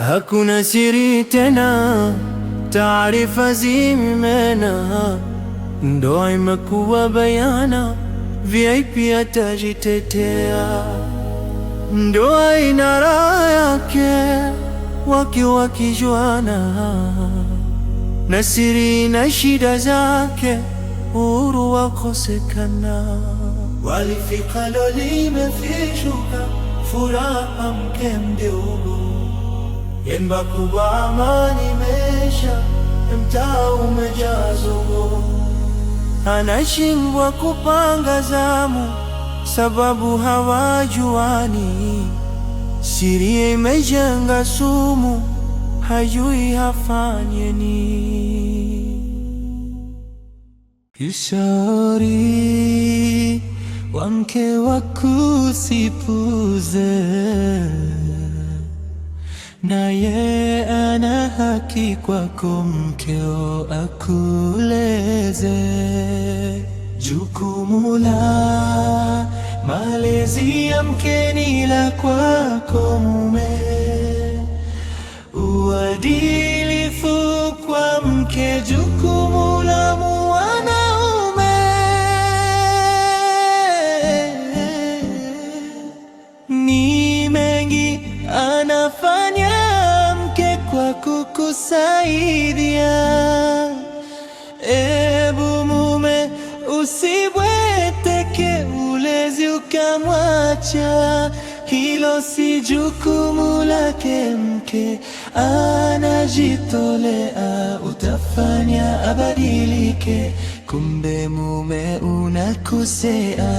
Hakuna siri tena, taarifa zimemena, ndoa imekuwa bayana, VIP atajitetea. Ndoa ina raha yake, wake wakijuana, na siri na shida zake, uhuru wakosekana. Walifika ndo limefishuka, furaha mke mdogo, yemba kubwa amani mesha, mtaa umejaa zogo. Anashindwa kupanga zamu, sababu hawajuani, siri imejenga sumu, hajui hafanye nini. Ushauri wa mke wakusipuze, naye ana haki kwako mkeo akuleze. Jukumu la malezi ya mke ni la kwako mume, uadilifu kwa mke jukumu la mwanaume. Ni mengi anafanya mke kwa kukusaidia, ebu mume usibweteke, ulezi ukamwacha, hilo si jukumu lake. Mke anajitolea, utafanya abadilike, kumbe mume unakosea.